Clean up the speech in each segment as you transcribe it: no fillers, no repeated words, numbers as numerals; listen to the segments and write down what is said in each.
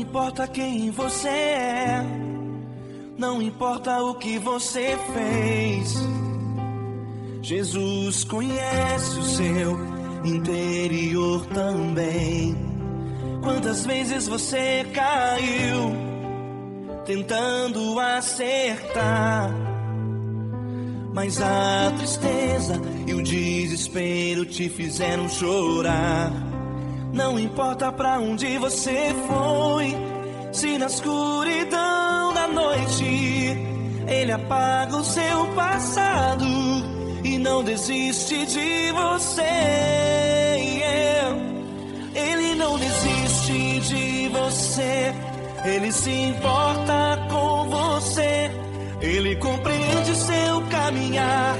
importa quem você é, não importa o que você fez, Jesus conhece o seu interior também. Quantas vezes você caiu tentando acertar, mas a tristeza e o desespero te fizeram chorar. Não importa pra onde você foi, se na escuridão da noite Ele apaga o seu passado e não desiste de você. Ele não desiste de você, Ele se importa com você, Ele compreende seu caminhar.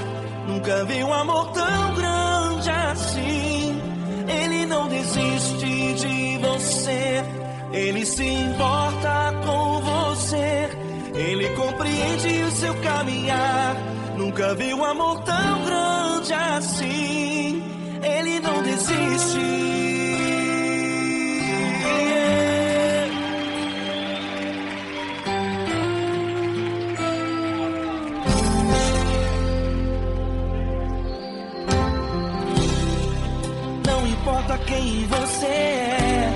Nunca vi um amor tão grande assim. Ele não desiste de você, Ele se importa com você, Ele compreende o seu caminhar. Nunca vi um amor tão grande assim. Ele não desiste. Não importa quem você é,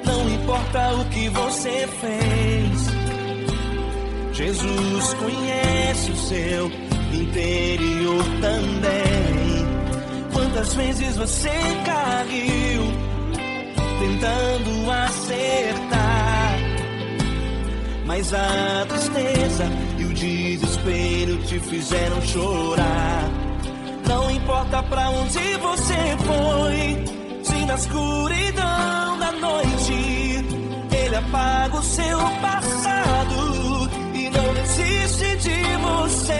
não importa o que você fez, Jesus conhece o seu interior também. Quantas vezes você caiu tentando acertar, mas a tristeza e o desespero te fizeram chorar. Não importa pra onde você foi, se na escuridão da noite Ele apaga o seu passado e não desiste de você.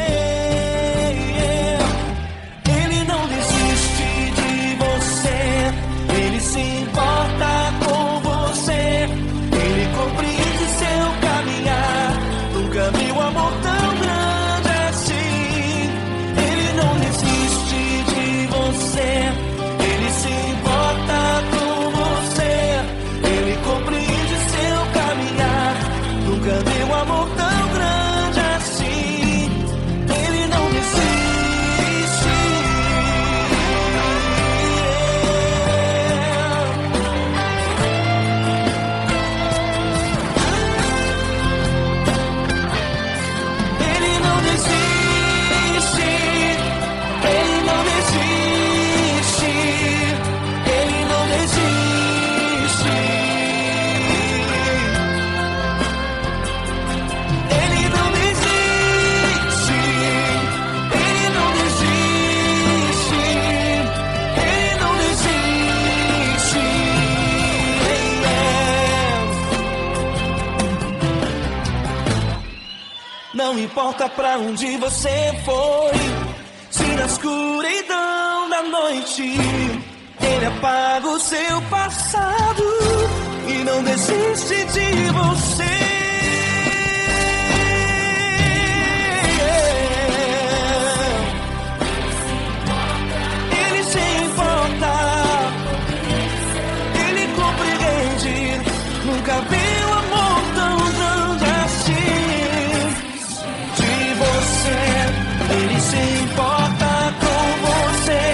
Ele não desiste de você, Ele se importa com você, Ele compreende seu caminhar. Nunca vi um amor tão grande assim. Ele não desiste de você, Ele se importa com você, Ele compreende seu caminhar. Nunca vi um amor tão grande assim. Ele não desiste. Ele não desiste. Ele não desiste. Ele não desiste. Ele não desiste. Ele não desiste. Ele não desiste. Não importa pra onde você foi, se na escuridão da noite Ele apaga o seu passado e não desiste de você. Ele se importa, Ele compreende. Nunca vi um amor tão grande assim. De você, Ele se importa com você,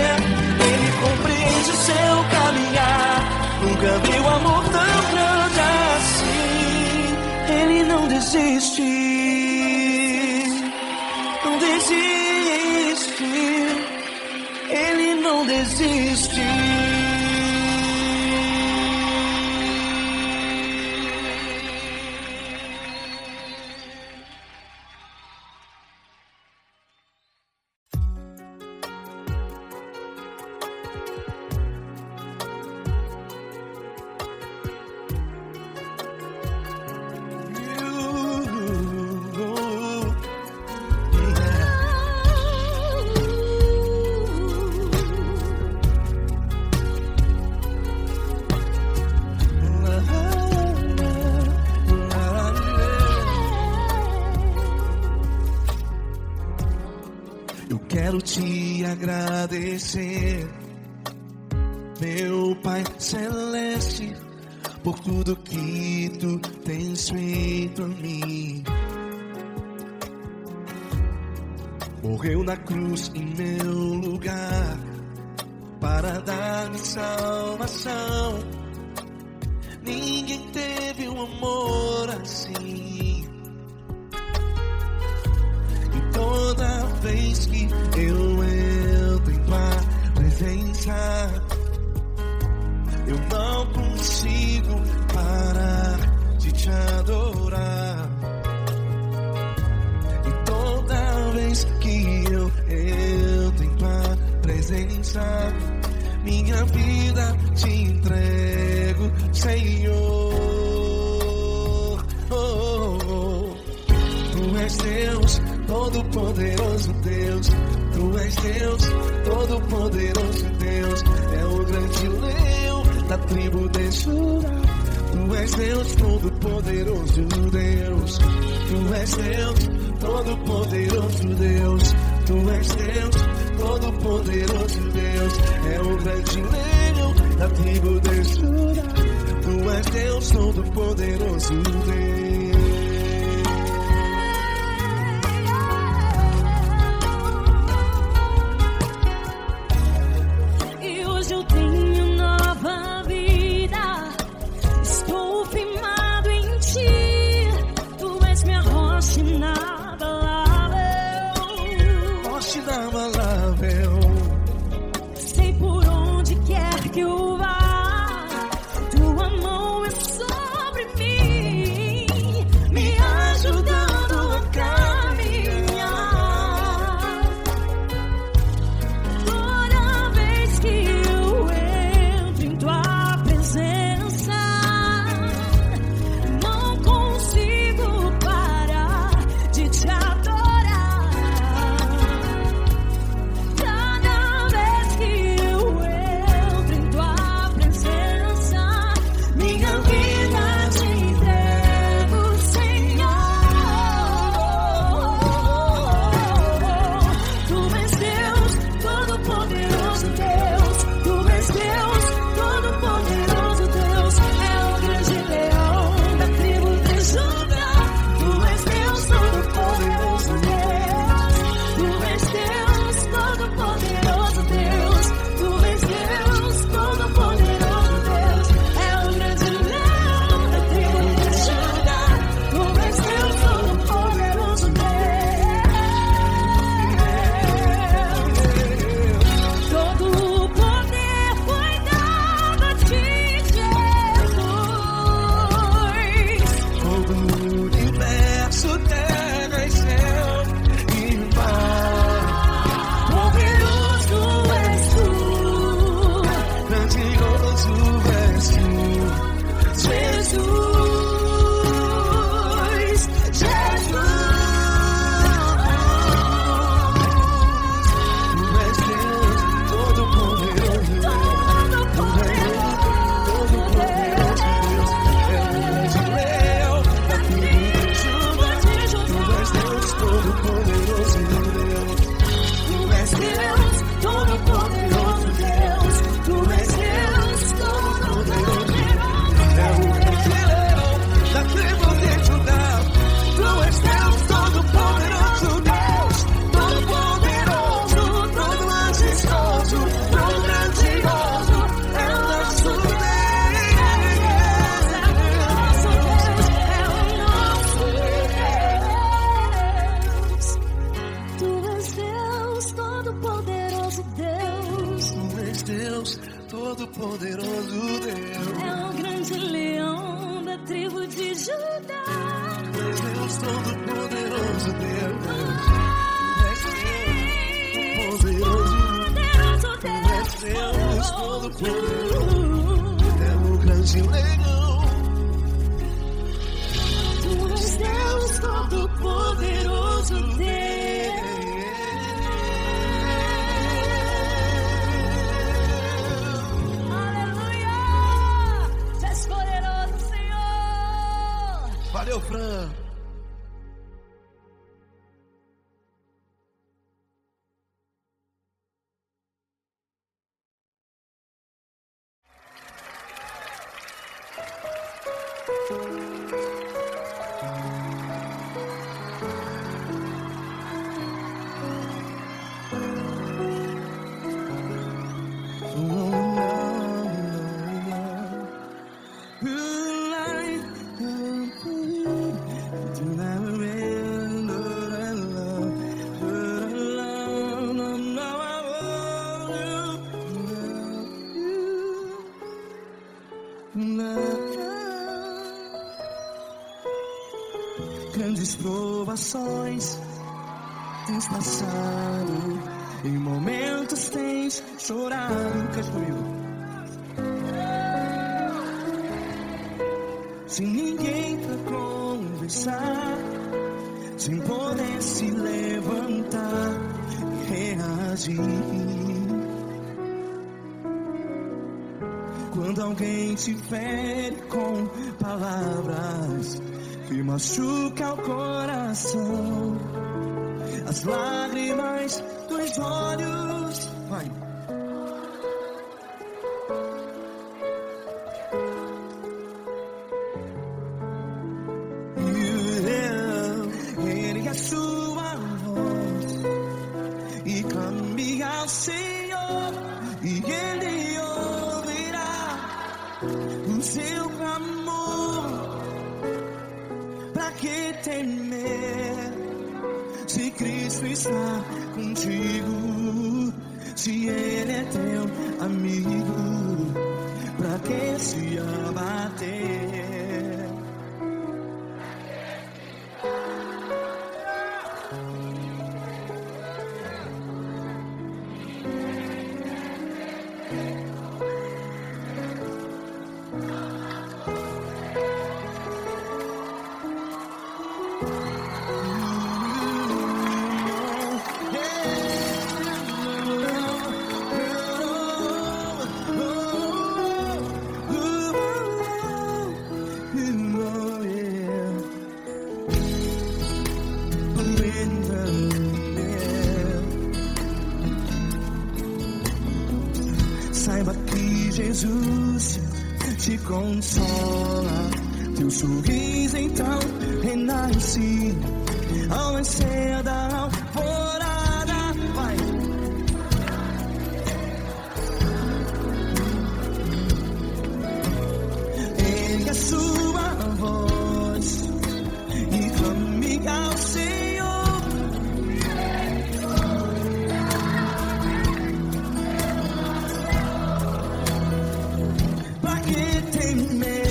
Ele compreende seu caminhar. Nunca vi um amor tão grande assim. Ele não desiste, não desiste. Ele não desiste. Eu quero te agradecer, meu Pai Celeste, por tudo que tu tens feito a mim. Morreu na cruz em meu lugar para dar-me salvação. Ninguém teve um amor assim. E toda vez que eu entro em tua presença, eu não consigo parar de te adorar. E toda vez que eu entro em tua presença, minha vida te entrego, Senhor. Tu és Deus, todo-poderoso Deus. Tu és Deus, todo-poderoso Deus. É o grande leão da tribo de Judá. Tu és Deus, todo-poderoso Deus. Tu és Deus, todo-poderoso Deus. Tu és Deus, todo-poderoso Deus. É o grande leão da tribo de Judá. Tu és Deus, todo-poderoso Deus. E hoje eu tenho nova vida. Estou firmado em ti. Tu és minha rocha inabalável. Rocha inabalável. Sei por onde quer que eu vá, tua mão é sobre mim, me ajudando a caminhar. Toda vez que eu entro em tua presença, não consigo parar de te adorar. Cada vez que eu entro em tua presença, minha vida te entrego, Senhor. Tu és Deus, todo-poderoso Deus. Tu és Deus, todo-poderoso Deus. É o grande leão da tribo de Judá. Tu és Deus, todo-poderoso Deus. Tu és Deus, todo-poderoso Deus. Tu és Deus, todo-poderoso Deus. É o grande leão da tribo de Judá. Tu és Deus, todo-poderoso Deus. Todo o poder foi dado a ti, Jesus. Todo o universo, terra e céu e mar. Poderoso és tu, Grandioso és tu, Jesus. Jesus. Tu és Deus, todo-poderoso Deus. Todo-poderoso Deus. É o grande leão da tribo de Judá. Tu és Deus, todo-poderoso Deus. Tu és Deus, todo-poderoso Deus. Tu és Deus, todo-poderoso. É o grande leão da tribo de Judá. Tu és Deus, todo-poderoso Deus. Todo-poderoso, todo majestoso, todo grandioso. É o nosso Deus. Tu és Deus, todo-poderoso Deus. Tu és Deus, todo-poderoso Deus. É o grande leão da tribo de Judá. Tu és Deus, todo-poderoso Deus. Tu és Deus, poderoso. Tu és Deus, todo-poderoso. É o grande leão. Tu és Deus, todo-poderoso Deus. Aleluia! Tu és poderoso, Senhor. Valeu, Fran. grandes provações tens passado, em momentos tens chorado. Cante comigo. Sem ninguém pra conversar, sem poder se levantar e reagir. Quando alguém te fere com palavras que machuca o coração, as lágrimas dos olhos, vai. Ergue a sua voz e clame ao Senhor, e Ele ouvirá o seu clamor. Pra que temer, se Cristo está contigo? Se Ele é teu amigo, pra que se abater? Saiba que Jesus te consola, teu sorriso então renasce ao nascer da alvorada. Vai. Ergue a sua voz e clame ao Senhor. Pra que temer?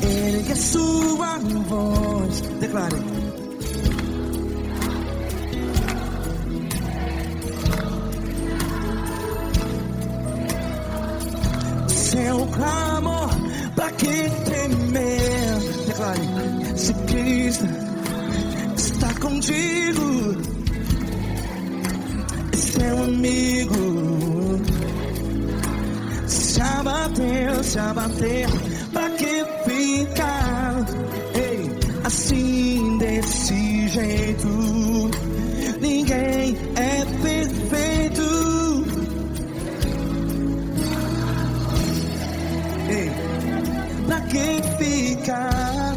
Ergue a sua voz, declare. Seu clamor, pra que temer? Declare. Se Cristo está contigo, seu amigo, se abater, pra que ficar, ei, assim desse jeito? Ninguém é perfeito, ei, pra que ficar?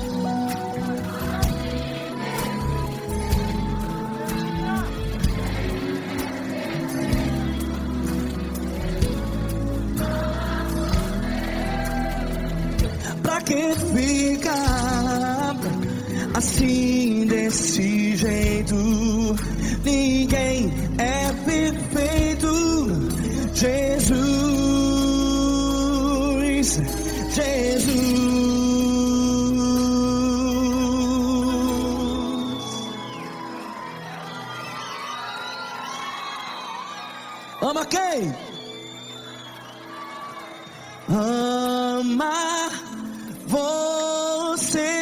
Que fica assim desse jeito? Ama quem? Amar você.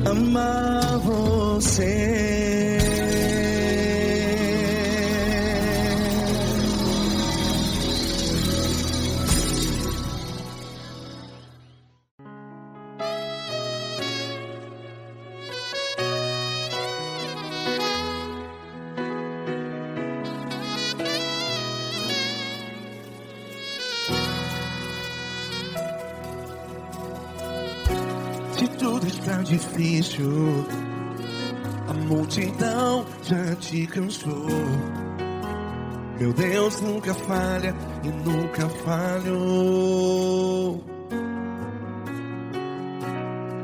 Amar você. Se tudo está difícil, a multidão já te cansou. Meu Deus nunca falha e nunca falhou.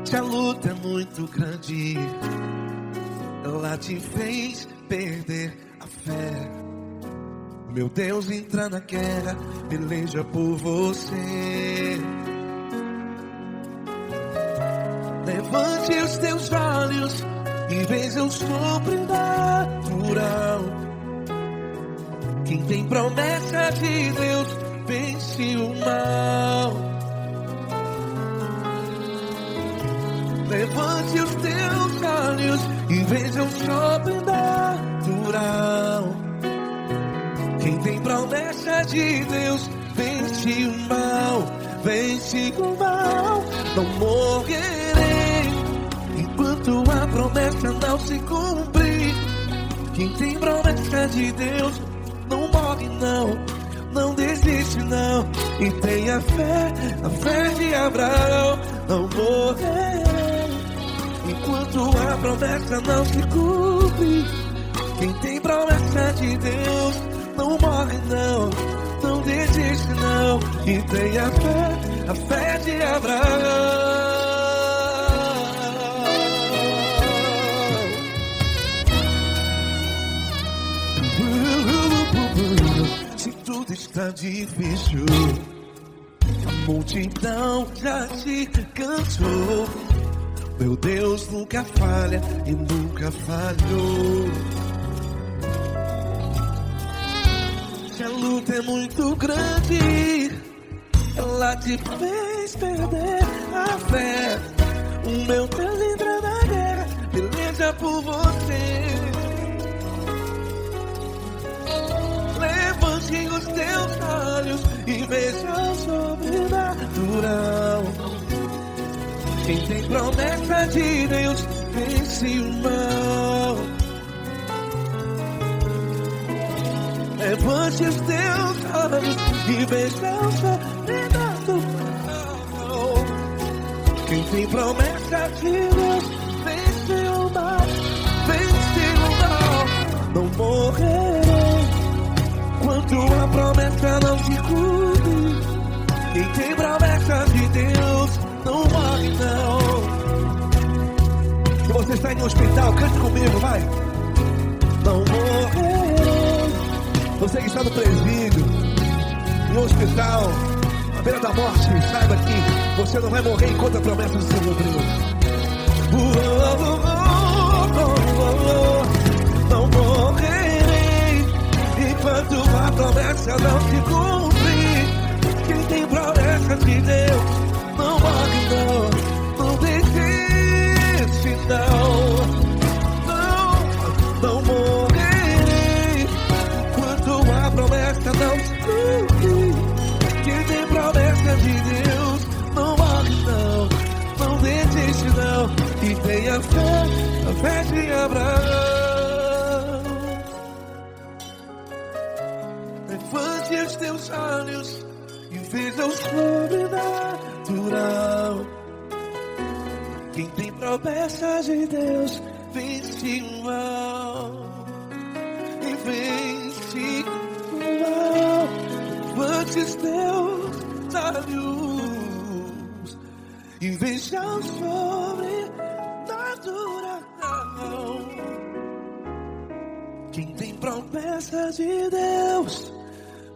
Se a luta é muito grande, ela te fez perder a fé. Meu Deus entra na guerra, peleja por você. Levante os teus olhos e veja o sobrenatural. Quem tem promessa de Deus vence o mal. Levante os teus olhos e veja o sobrenatural. Quem tem promessa de Deus vence o mal. Vence o mal. Não morrerei enquanto a promessa não se cumprir. Quem tem promessa de Deus não morre não, não desiste não. E tenha fé, a fé de Abraão. Não morrerei enquanto a promessa não se cumpre. Quem tem promessa de Deus não morre não, não desiste não. E tenha fé, a fé de Abraão. Se tudo está difícil, a multidão já te cansou. Meu Deus nunca falha e nunca falhou. Se a luta é muito grande, ela te fez perder a fé. O meu Deus entra na guerra, peleja por você. Levante os teus olhos e veja o sobrenatural. Quem tem promessa de Deus vence o mal. Levante os teus olhos e veja o sobrenatural. Quem tem promessa de Deus vence o mal. Vence o mal. Não morrerei enquanto a promessa não se cumpre. Quem tem promessa de Deus não morre não. Se você está em um hospital, cante comigo, vai. Não morrerei. Você que está no presídio, no hospital, à beira da morte, saiba que você não vai morrer enquanto a promessa não se cumpriu. Não morrerei enquanto a promessa não se cumprir. Quem tem promessa de Deus não morre não, não desiste não. Não morrerei enquanto a promessa não se cumprir. Quem tem promessa de Deus não morre não, não desiste não. E tenha fé, a fé de Abraão. Levante os teus olhos e veja o sobrenatural. Quem tem promessa de Deus vence o mal. E vence o mal. Levante os teus olhos e veja o sobrenatural. Quem tem promessa de Deus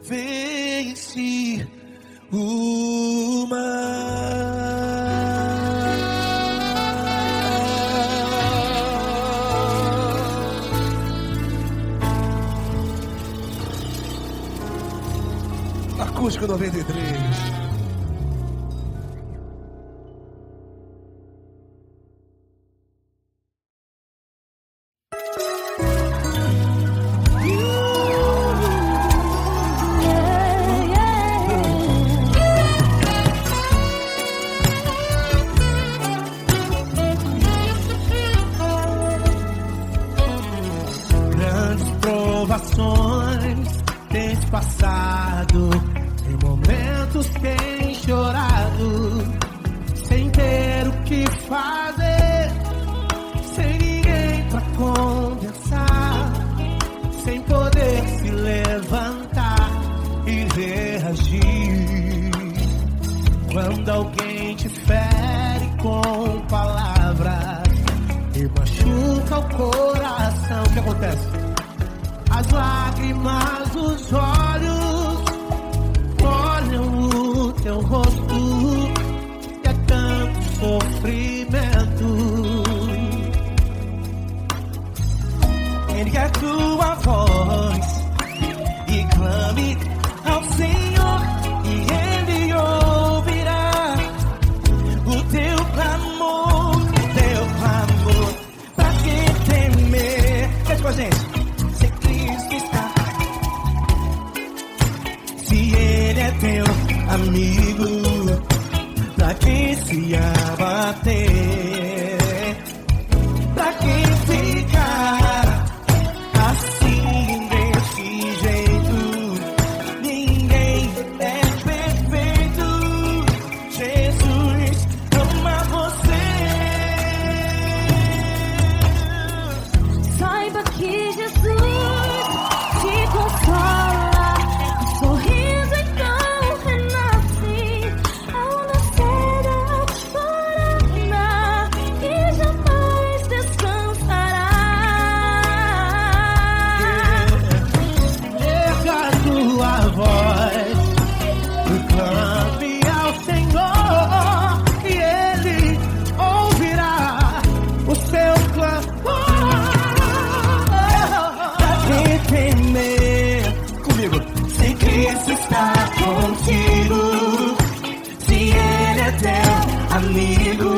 vence o mar. Acústico 93. Provações tens passado, em momentos tens chorado, sem ter o que fazer, sem ninguém pra conversar, sem poder se levantar e reagir. Quando alguém te fere com palavras e machuca o coração, o que acontece? As lágrimas dos olhos molham o teu rosto, que é tanto sofrimento. Ergue a tua voz e clame ao Senhor, e Ele ouvirá o teu clamor, pra que temer? Cante com a gente. Teu amigo, pra que se abater? Pra que ficar assim desse jeito? Ninguém é perfeito. Jesus ama você. Saiba que Jesus te consola, um sorriso então. Amigo,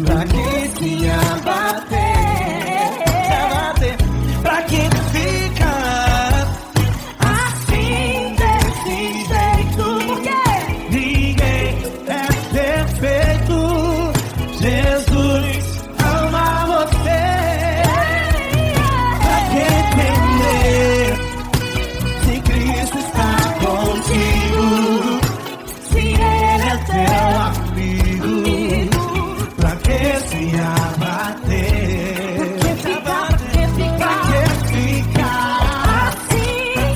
pra que se abater? Pra que ficar assim desse jeito? Porque ninguém é perfeito. Jesus ama você. Pra que temer se Cristo está contigo? Se Ele é teu amigo, pra que se abater? Pra que ficar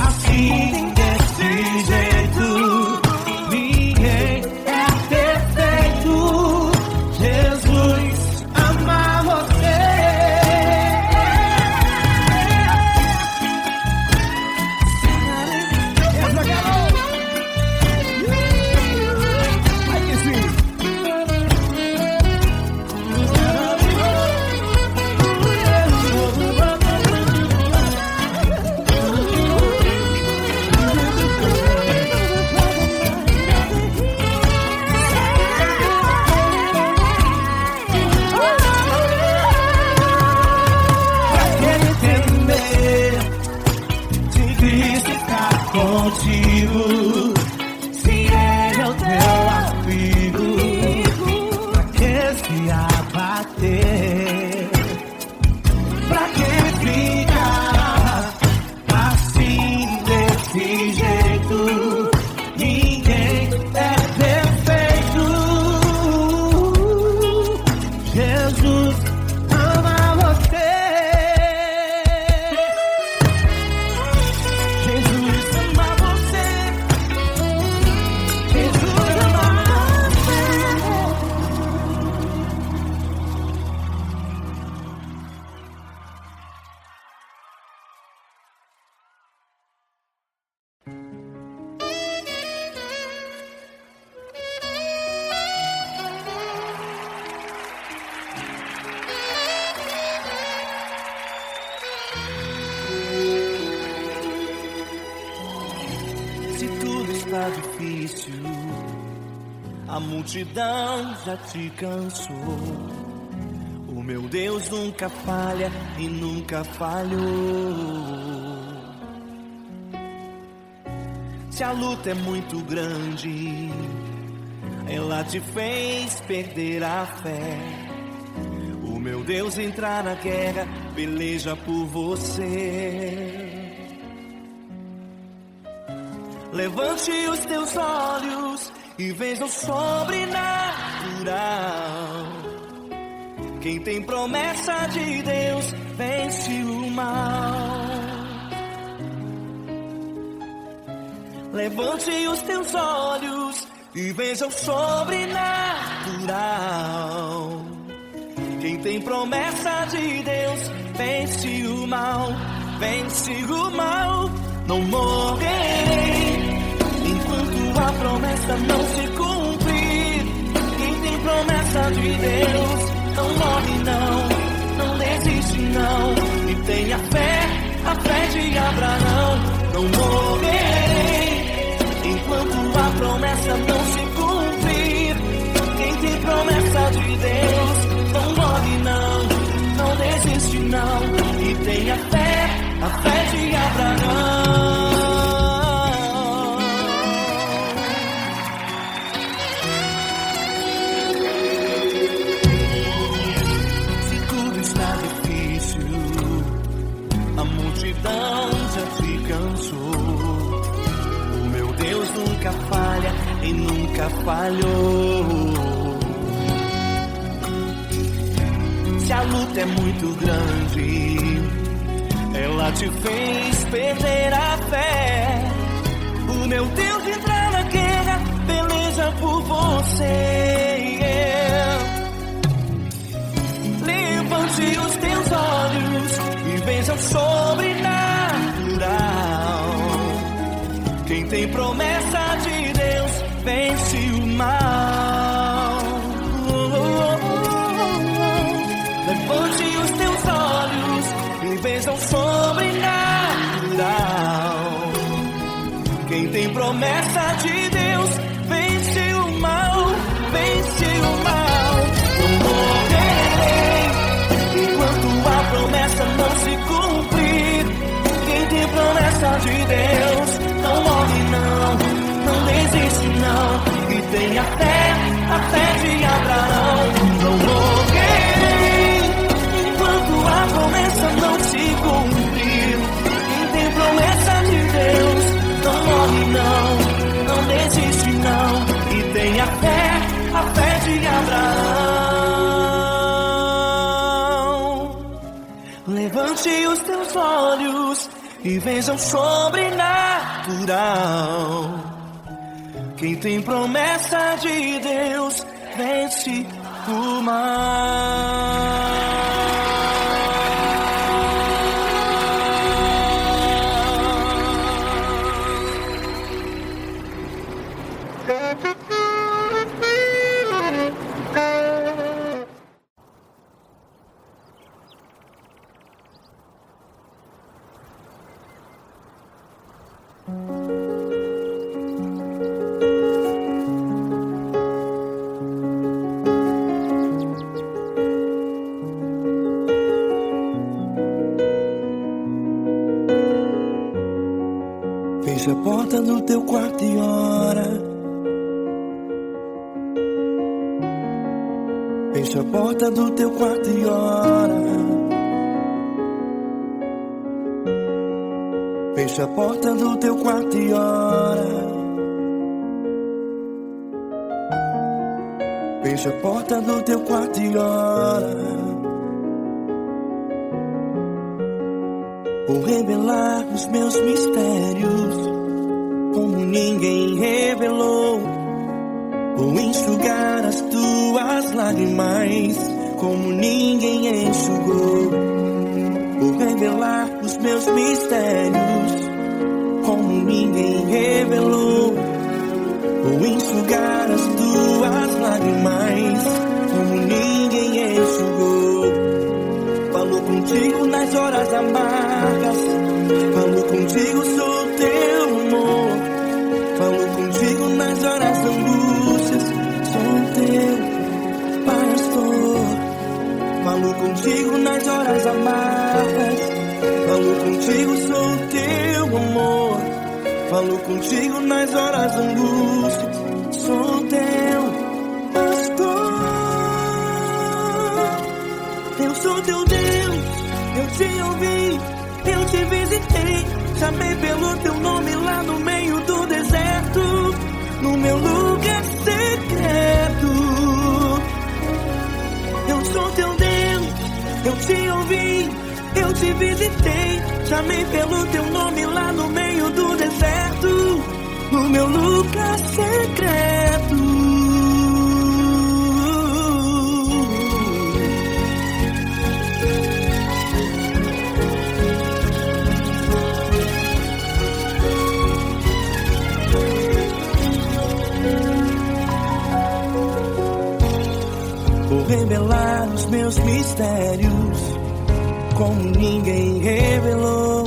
assim desse jeito? Ninguém é perfeito. Jesus ama você. Contigo, se Ele é o teu amigo, pra que se abater? Pra que ficar assim desse jeito? Ninguém é perfeito. Jesus ama você. Jesus ama você. Jesus ama você. está difícil, a multidão já te cansou. O meu Deus nunca falha e nunca falhou. Se a luta é muito grande, ela te fez perder a fé. O meu Deus entra na guerra, peleja por você. Levante os teus olhos e veja o sobrenatural. Quem tem promessa de Deus vence o mal. Levante os teus olhos e veja o sobrenatural. Quem tem promessa de Deus vence o mal, vence o mal. Não morrerei enquanto a promessa não se cumprir. Quem tem promessa de Deus não morre não desiste não. E tenha fé, a fé de Abraão. Não morrerei enquanto a promessa não se cumprir. Quem tem promessa de Deus não morre não desiste não. E tenha fé, a fé de Abraão. Se tudo está difícil, a multidão já te cansou. O meu Deus nunca falha e nunca falhou. Se a luta é muito grande, ela te fez perder a fé. O meu Deus entra na guerra, peleja por você. Levante os teus olhos e veja o sobrenatural. Quem tem promessa de Deus vence o mal. Levante os teus olhos e veja o sobrenatural. Quem tem promessa de Deus vence o mal, vence o mal. Não morrerei enquanto a promessa não se cumprir. Quem tem promessa de Deus não morre não desiste não. E tenha fé, a fé de Abraão. Não morrerei enquanto a promessa não se cumprir. Quem tem promessa de Deus não morre não desiste não. E tenha fé, a fé de Abraão. Levante os teus olhos e veja o sobrenatural. Quem tem promessa de Deus vence o mal. Fecha a porta do teu quarto e ora. Fecha a porta do teu quarto e ora. Fecha a porta do teu quarto e ora. Fecha a porta do teu quarto e ora. Vou revelar os meus mistérios como ninguém revelou. Vou enxugar as tuas lágrimas como ninguém enxugou. Vou revelar os meus mistérios como ninguém revelou. Vou enxugar as tuas lágrimas como ninguém enxugou. Falou contigo nas horas amargas, falou contigo sobre teu amor, falou contigo Falo contigo nas horas amargas, falo contigo, sou teu amor. Falo contigo nas horas da angústia, sou teu pastor. Eu sou teu Deus, eu te ouvi, eu te visitei. Chamei pelo teu nome lá no meio do deserto, no meu lugar secreto. Eu sou teu Deus, eu te ouvi, eu te visitei. Chamei pelo teu nome lá no meio do deserto, no meu lugar secreto. Vou revelar os meus mistérios como ninguém revelou.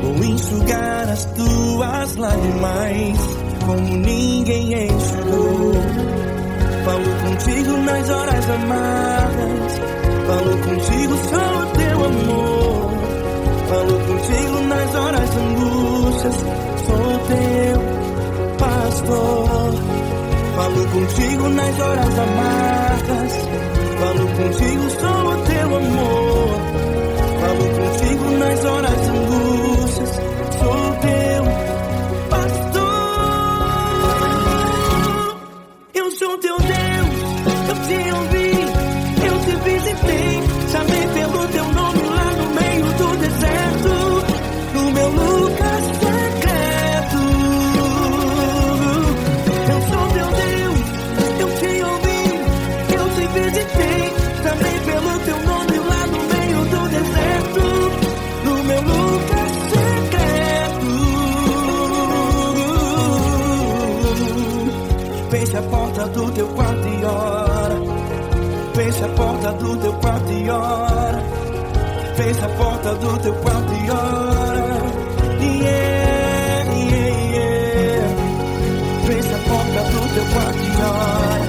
Vou enxugar as tuas lágrimas como ninguém enxugou. Falo contigo nas horas amargas, falo contigo, sou o teu amor. Falo contigo nas horas angústias, sou teu pastor. Falo contigo nas horas amargas, falo contigo, sou o teu amor. Falo contigo nas horas angústias, sou teu pastor. Eu sou teu Deus, eu te ouvi, eu te visitei. Chamei pelo teu nome lá no meio do deserto, no meu lugar secreto. Eu sou teu Deus, eu te ouvi, eu te visitei. Chamei pelo teu nome lá no meio do deserto, no meu lugar secreto. Feche a porta do teu quarto e ora. Feche a porta do teu quarto e ora. Feche a porta do teu quarto e ora. Yeah, yeah, yeah. Feche a porta do teu quarto e ora.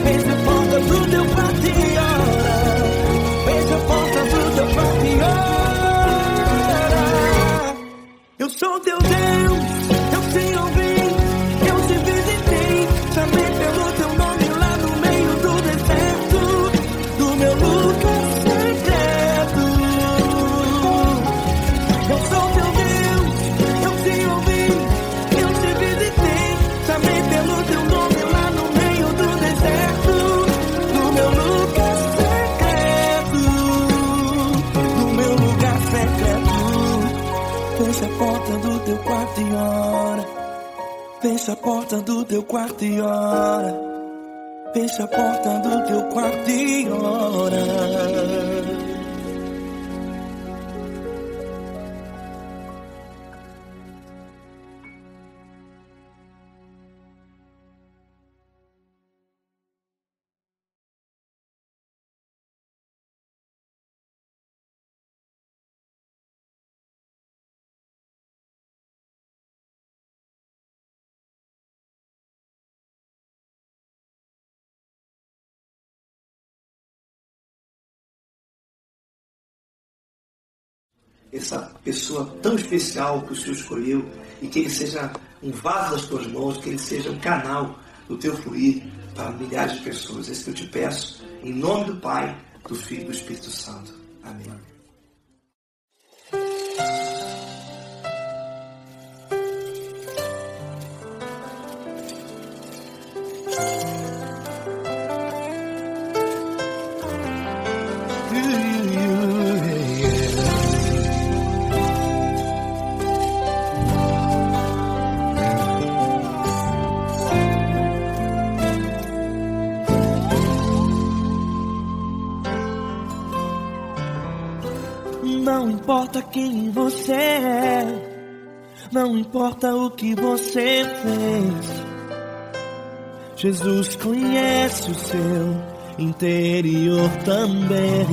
Feche a porta do teu quarto e ora. Feche a porta do teu quarto e ora. Eu sou teu Deus, eu te ouvi, eu te visitei. Chamei pelo teu nome lá no meio do deserto, do meu lugar secreto. Eu sou teu Deus, eu te ouvi, eu te visitei. Chamei pelo teu nome lá no meio do deserto, do meu lugar secreto, do meu lugar secreto. Fecha a porta do teu quarto e ora. Fecha a porta do teu quarto e ora. Fecha a porta do teu quarto e ora. Essa pessoa tão especial que o Senhor escolheu, e que ele seja um vaso das tuas mãos, que ele seja um canal do teu fluir para milhares de pessoas. É isso que eu te peço, em nome do Pai, do Filho e do Espírito Santo. Amém. Não importa quem você é, não importa o que você fez, Jesus conhece o seu interior também.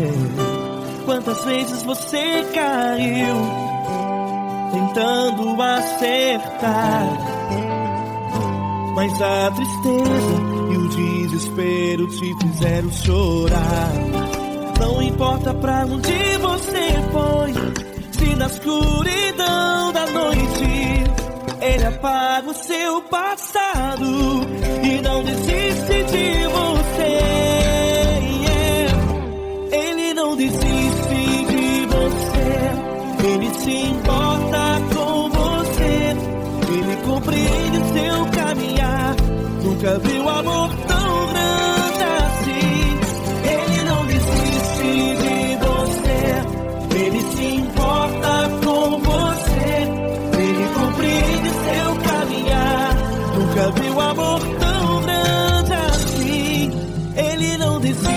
Quantas vezes você caiu tentando acertar, mas a tristeza e o desespero te fizeram chorar. importa pra onde você foi, se na escuridão da noite Ele apaga o seu passado e não desiste de você. Ele não desiste de você. Ele se importa com você. Ele compreende o seu caminhar. Nunca viu amor tão grande assim. Ele não desiste de você. Ele se importa com você. Ele compreende o seu caminhar. Nunca viu amor tão grande assim. Ele não desiste.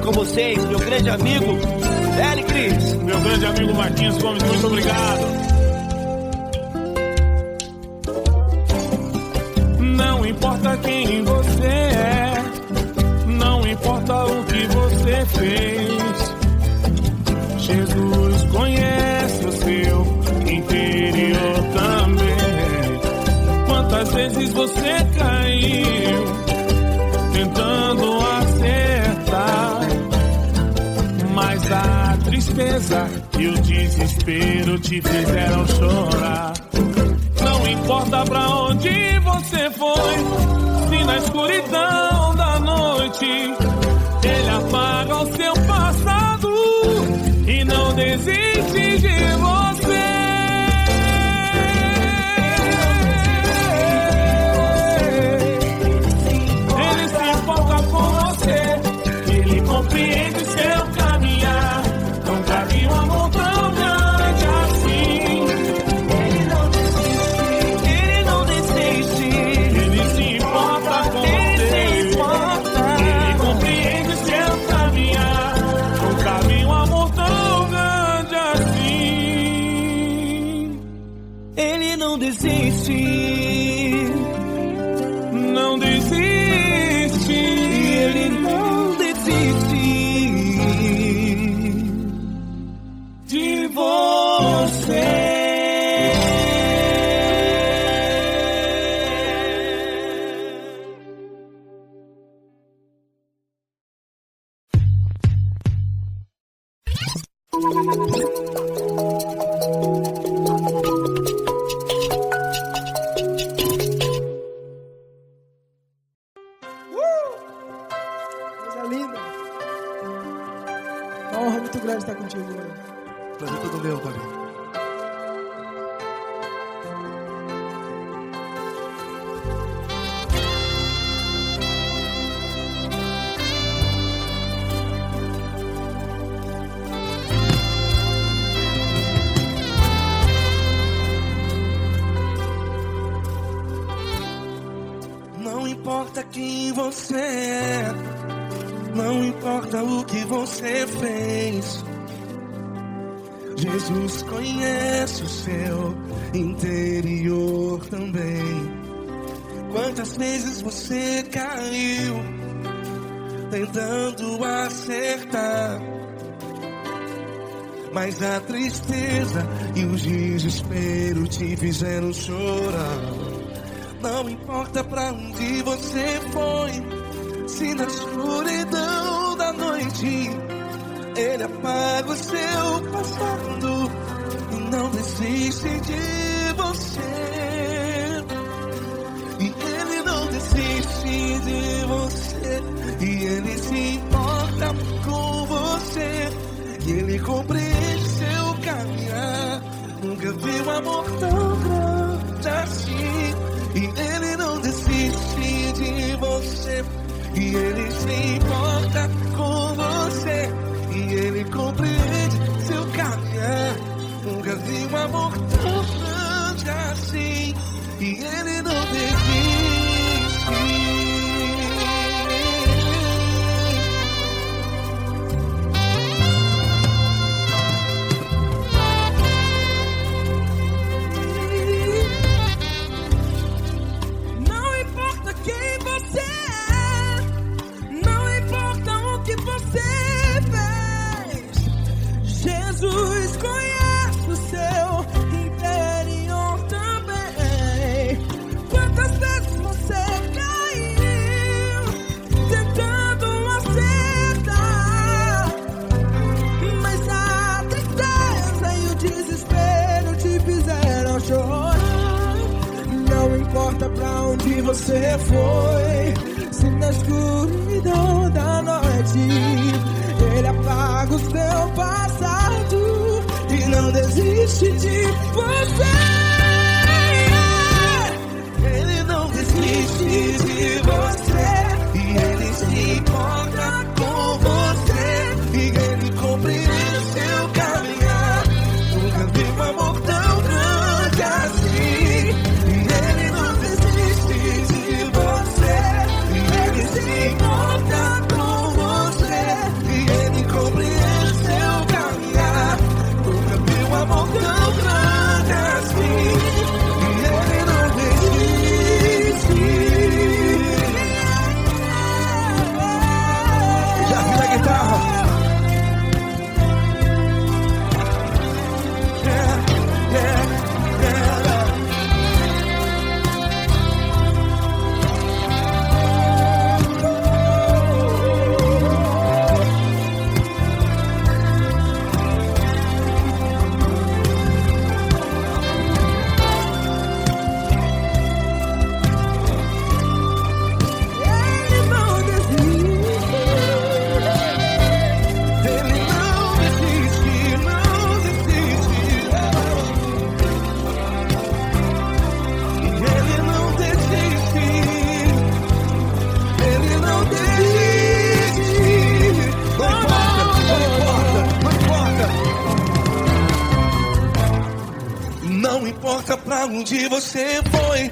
Com vocês, meu grande amigo L. Cris. Meu grande amigo Marquinhos Gomes, muito obrigado. Não importa quem você é, não importa o que você fez, Jesus conhece o seu interior também. Quantas vezes você caiu tentando acertar, mas a tristeza e o desespero te fizeram chorar. Não importa pra onde você foi, se na escuridão da noite Ele apaga o seu passado e não desiste de você. Ele se importa com você, Ele compreende o seu caminhar. Nunca vi um amor tão grande assim. Ele não desiste, Ele não desiste. Ele se importa com você, Ele compreende o seu caminhar. Nunca vi um amor tão grande assim. Ele não desiste. Não desiste. Ele não desiste De você. Coisa linda. Uma honra muito grande estar contigo hoje. Prazer todo meu, Paulinho. Não importa quem você é, não importa o que você fez, Jesus conhece o seu interior também. Quantas vezes você caiu tentando acertar, mas a tristeza e o desespero te fizeram chorar. Não importa pra onde você foi, se na escuridão da noite Ele apaga o seu passado e não desiste de você. E Ele não desiste de você. E Ele se importa com você. E Ele compreende seu caminhar. Nunca vi um amor tão grande assim. E Ele não desiste de você. E Ele se importa com você. E Ele compreende seu caminhar. Nunca vi um amor tão grande assim. E Ele não desiste. Não importa quem você é, não importa o que você fez, Jesus conhece o seu você foi. Se na escuridão da noite Ele apaga o seu passado e não desiste de você. Ele não desiste de você e Ele se importa com você e Ele compreende seu caminhar. Nunca vi um amor tão grande assim. E Ele não desiste de você e Ele se importa com você e Ele compreende seu caminhar. Nunca vi um amor tão grande assim. E Ele não desiste. Já vi a guitarra. Não importa pra onde você foi,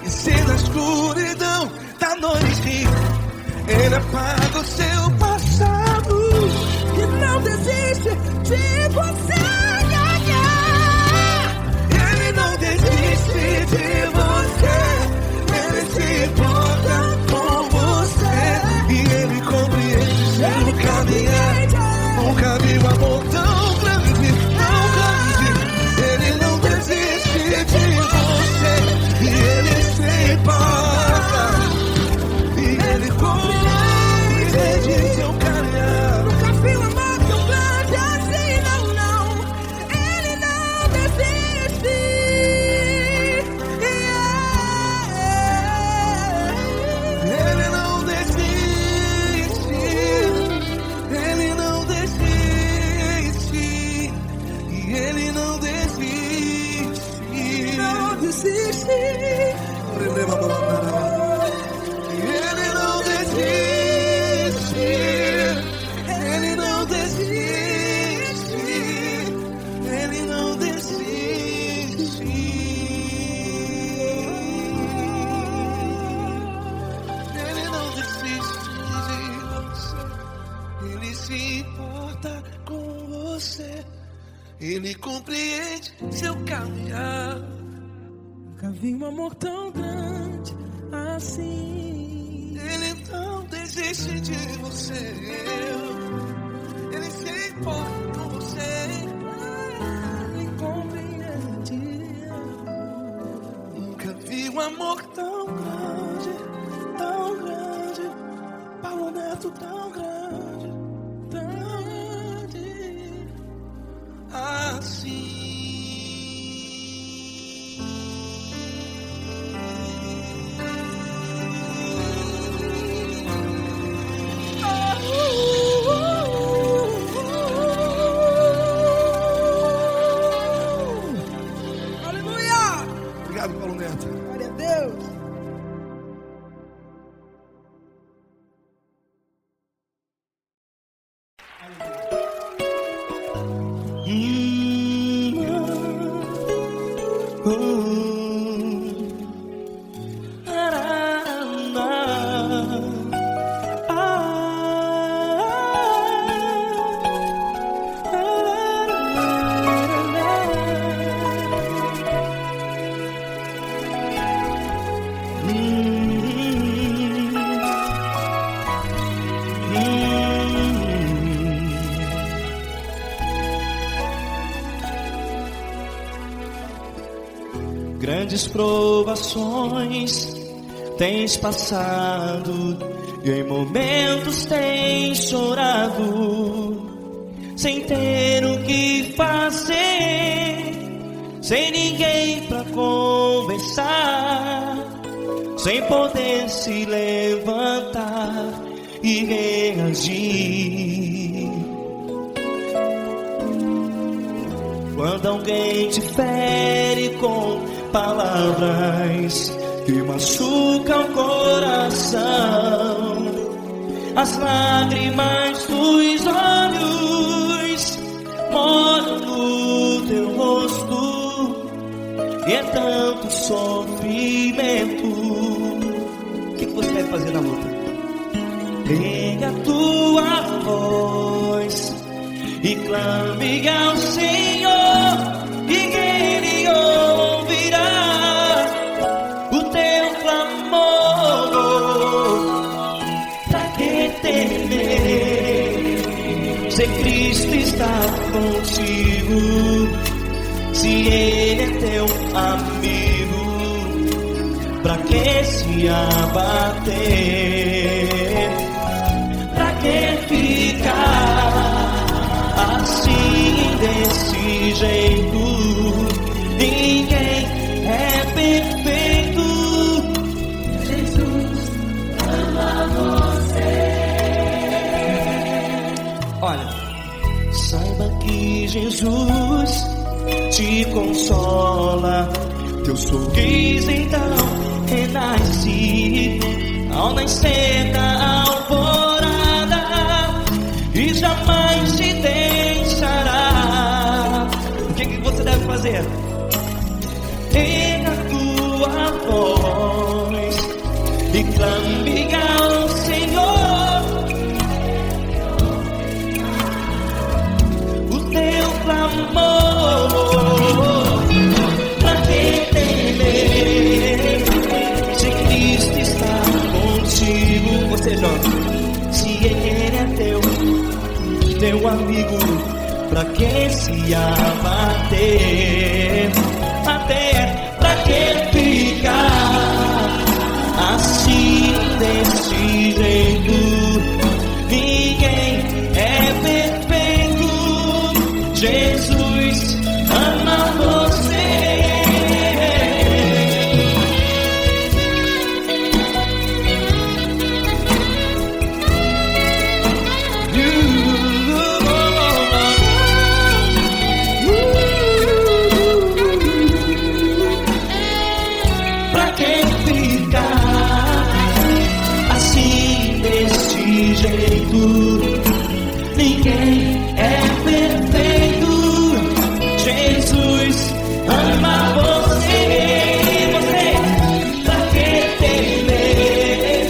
e se na escuridão da noite Ele apaga o seu passado e não desiste de você. Ele não desiste de você, Ele se importa com você e Ele compreende seu caminhar. Nunca vi um amor tão grande, tão grande. Ele não desiste de você e Ele se importa e Ele compreende seu caminhar. Nunca vi um amor tão grande assim, não, não. Ele não desiste. Ele não desiste. Ele não desiste. E Ele não desiste. Não desiste. Ele não desiste. Ele não desiste. Ele não desiste. Ele não desiste de você. Ele se importa com você. Ele compreende seu caminhar. Nunca vi um amor tão grande assim. Ele não desiste de você. Ele se importa com você. Ele compreende. Nunca vi um amor tão grande, tão grande. Paulo Neto tão grande, tão grande assim. Aleluia! Obrigado, Paulo Neto. Glória a Deus. Grandes provações tens passado e em momentos tens chorado, sem ter o que fazer, sem ninguém pra conversar, sem poder se levantar e reagir. Quando alguém te fere com palavras que machucam o coração, as lágrimas dos olhos molham no teu rosto, e é tanto sofrimento. O que você deve fazer na luta? Pega a tua voz e clame ao Senhor, e Ele ouvirá o teu clamor. Pra que temer, se Cristo está contigo, se Ele é teu amigo? Pra que se abater? Pra que ficar assim desse jeito? Ninguém é perfeito. Jesus ama você. Olha, saiba que Jesus te consola. Teu sorriso então renasce ao nascer da alvorada, e jamais te deixará. O que você deve fazer? Pega a tua voz e clame ao Senhor, o teu clamor. Pra que temer, se Cristo está contigo? Ou seja, se Ele é teu amigo, pra que se abater? Até pra que ficar assim desse jeito? Ninguém é perfeito. Jesus ama você. Ninguém é perfeito. Jesus ama você. Você, pra que temer?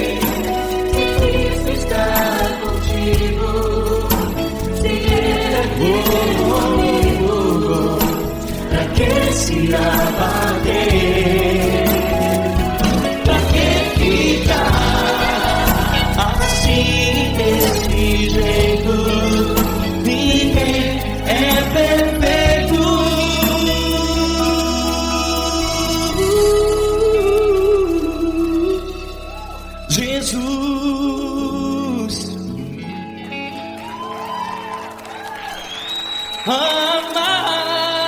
Cristo está contigo. Se Ele é comigo, pra que se abater? Pra que ficar assim desse jeito? Ninguém é perfeito. Jesus ama você.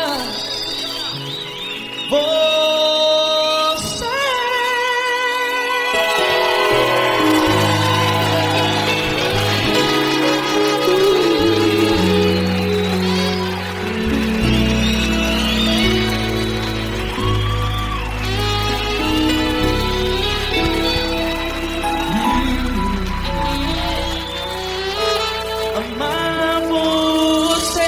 Amar você.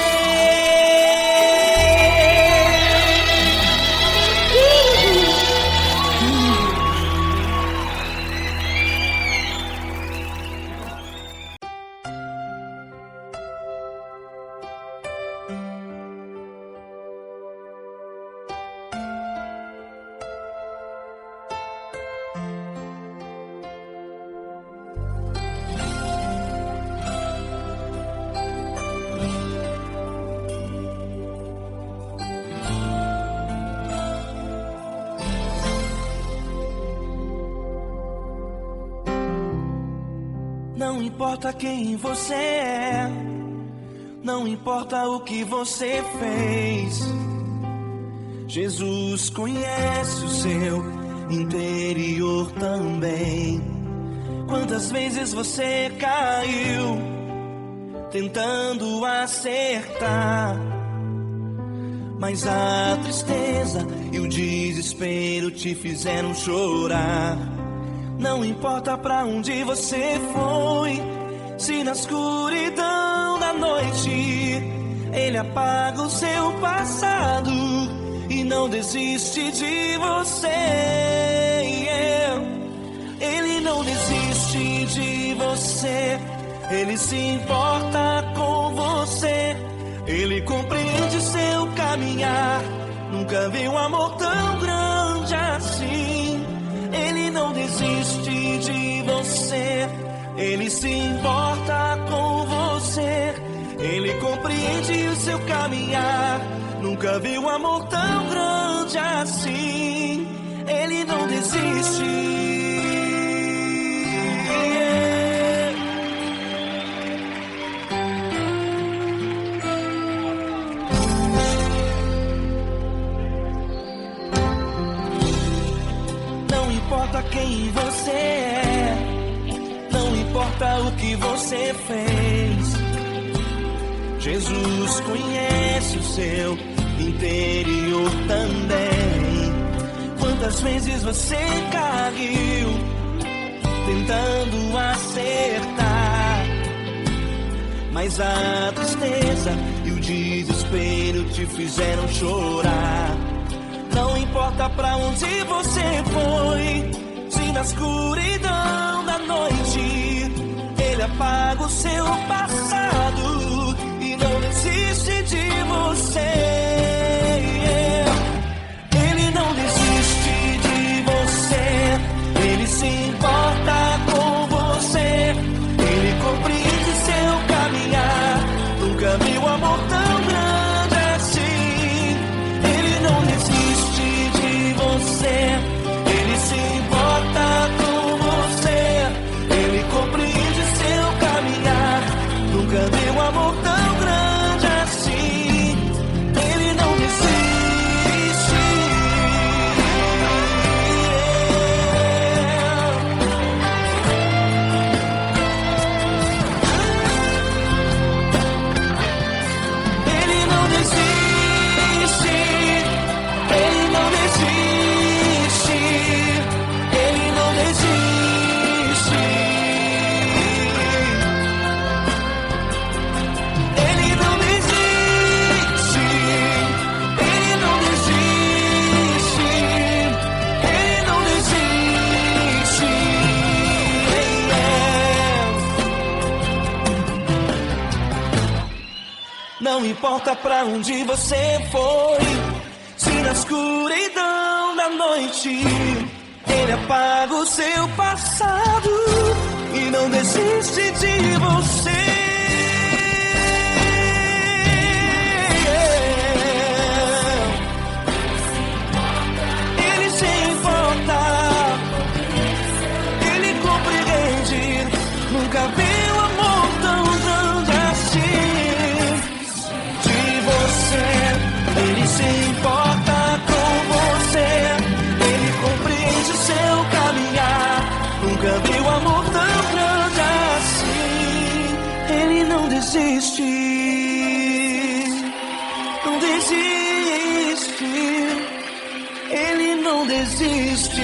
Não importa quem você é, não importa o que você fez, Jesus conhece o seu interior também. Quantas vezes você caiu tentando acertar, mas a tristeza e o desespero te fizeram chorar. Não importa pra onde você foi, se na escuridão da noite Ele apaga o seu passado e não desiste de você. Ele não desiste de você, Ele se importa com você, Ele compreende seu caminhar. Nunca vi um amor tão grande assim. Ele não desiste de você, Ele se importa com você, Ele compreende o seu caminhar. Nunca vi um amor tão grande assim. Ele não desiste. Não importa quem você é, não importa o que você fez, Jesus conhece o seu interior também. Quantas vezes você caiu tentando acertar, mas a tristeza e o desespero te fizeram chorar. Não importa pra onde você foi, se na escuridão da noite Ele apaga o seu passado e não desiste de você. Ele não desiste de você, Ele se importa com você, Ele compreende seu caminhar. Nunca vi um amor tão grande assim. Ele não desiste de você, Ele se importa com você, Ele compreende seu caminhar. Nunca vi um amor tão grande assim. Ele não desiste. Ele não desiste. Ele não desiste. Ele não desiste. Ele não desiste. Ele não desiste. Ele não desiste. Não importa pra onde você foi, se na escuridão da noite Ele apaga o seu passado e não desiste de você. Ele se importa, Ele compreende. Nunca vi um amor tão grande assim. De você, Ele se importa com você, Ele compreende o seu caminhar. Nunca vi um amor tão grande assim. Ele não desiste, não desiste. Ele não desiste.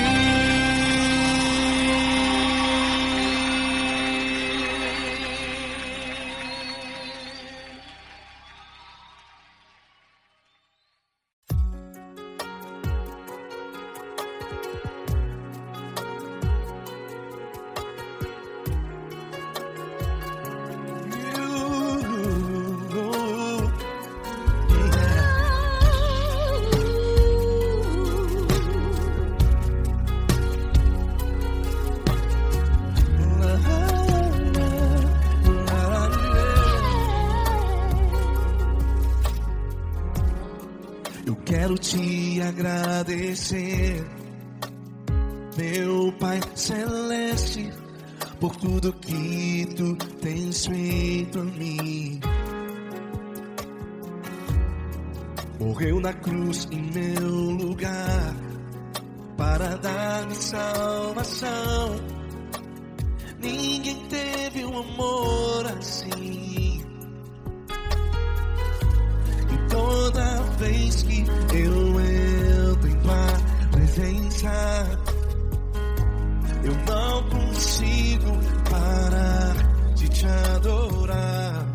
Eu quero te agradecer, meu Pai Celeste, por tudo que tu tens feito a mim. Morreu na cruz em meu lugar, para dar-me salvação. Ninguém teve um amor assim. E toda vez que eu entro em tua presença, eu não consigo parar de te adorar.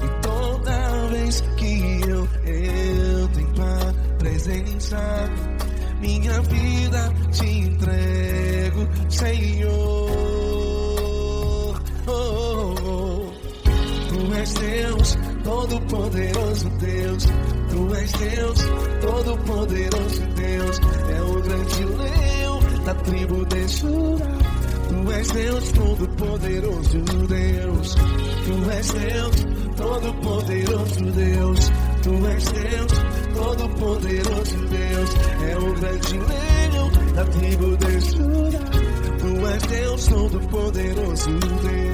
E toda vez que eu entro em tua presença, minha vida te entrego, Senhor. Tu és Deus, todo-poderoso Deus. Tu és Deus, todo-poderoso Deus. É o grande leão da tribo de Judá. Tu és Deus, todo-poderoso Deus. Tu és Deus, todo-poderoso Deus. Tu és Deus, todo-poderoso Deus. É o grande leão da tribo de Judá. Tu és Deus, todo-poderoso Deus.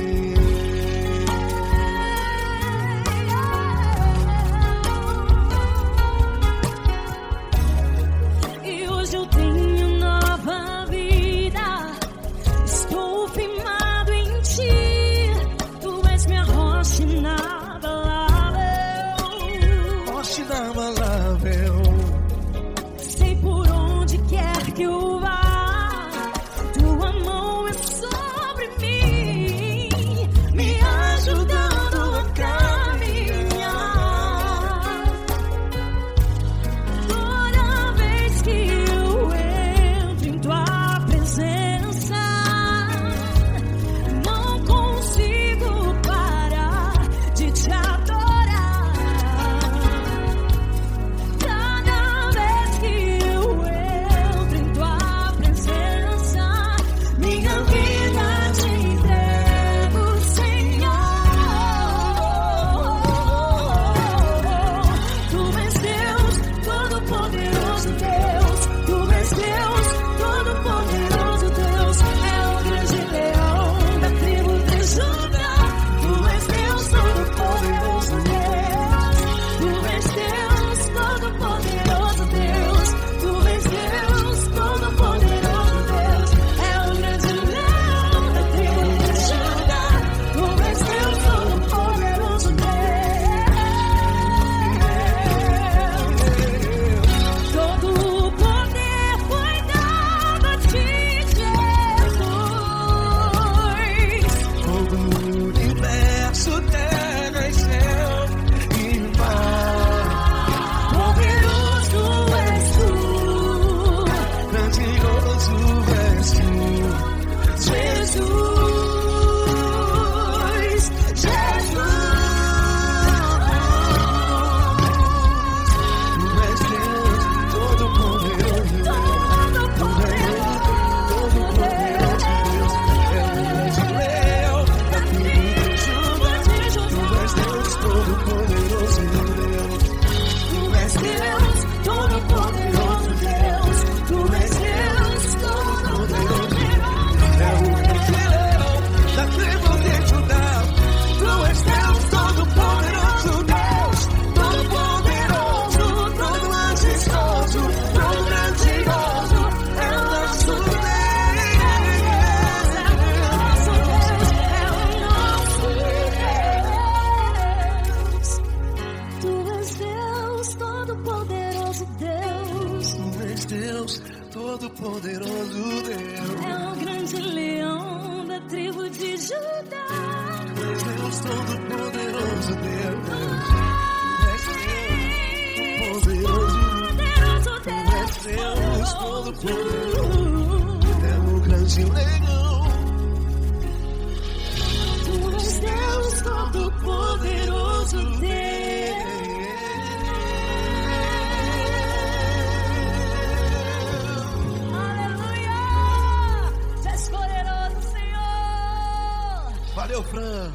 Todo-Poderoso Deus. É o grande leão da tribo de Judá. Deus Todo-Poderoso Deus. Deus Todo-Poderoso. É o grande leão. Tu és Deus Todo-Poderoso Deus. Valeu, Fran.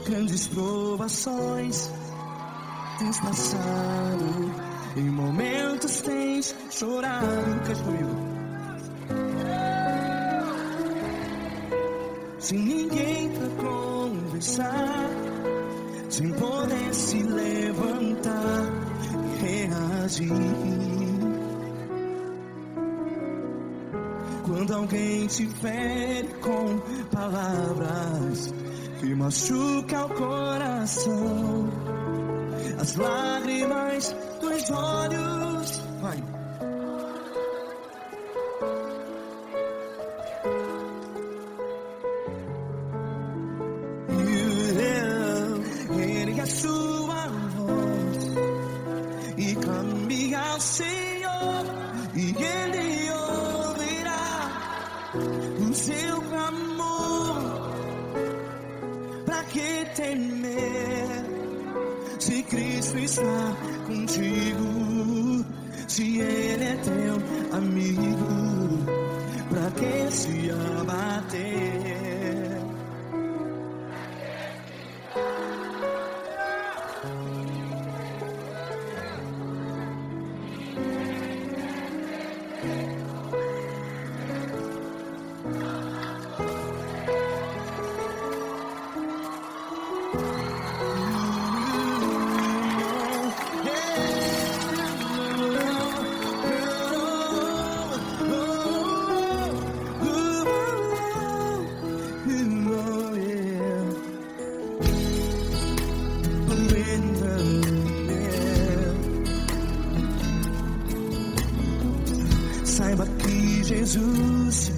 Grandes provações tens passado, em momentos tens chorado. Cante comigo. Sem ninguém pra conversar, sem poder se levantar e reagir. Quando alguém te fere com palavras que machuca o coração, as lágrimas dos olhos, vai. Ergue a sua voz e clame ao Senhor, e Ele ouvirá o seu clamor. Pra que temer, se Cristo está contigo? Se Ele é teu amigo, pra que se abater? Saiba que Jesus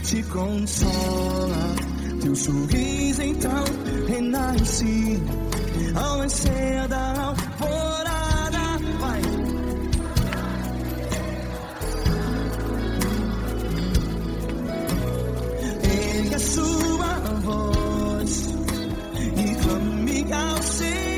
te consola, teu sorriso então renasce ao nascer da alvorada. Vai. Ergue a sua voz e clame ao Senhor.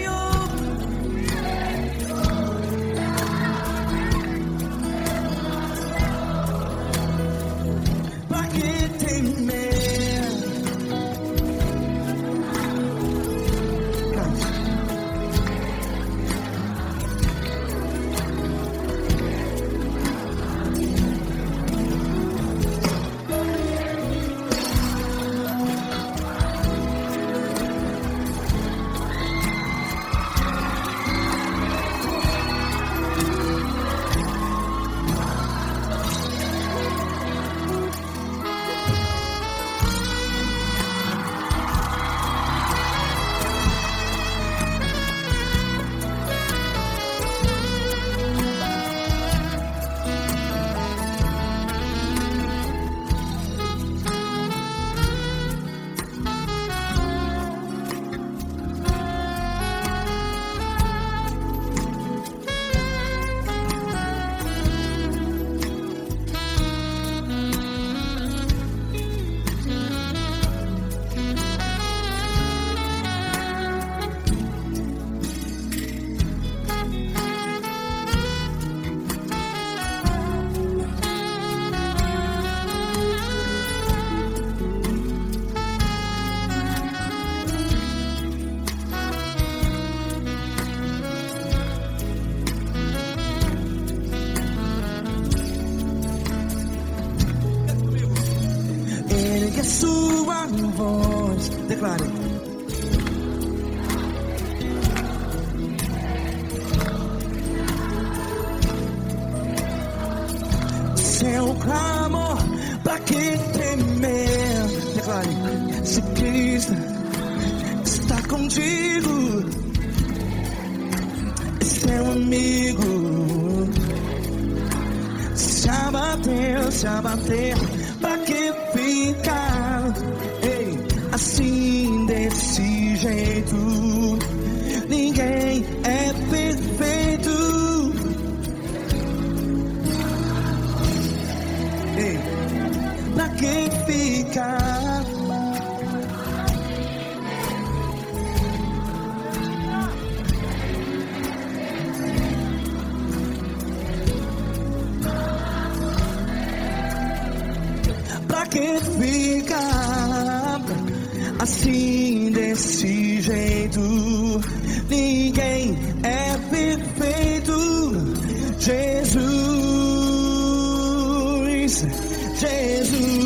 Ergue a sua voz, declare. Seu clamor, pra que temer? Declare. Se Cristo está contigo, é seu amigo. Se abater, pra que ficar assim desse jeito? Ninguém é perfeito. Pra que ficar assim desse jeito. Ninguém é perfeito. Jesus, Jesus.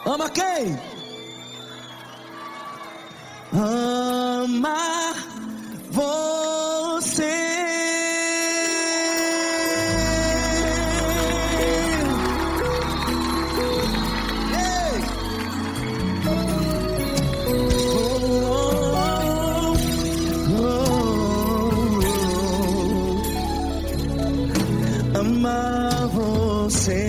Ama quem? Ama você. Ei! Ama você.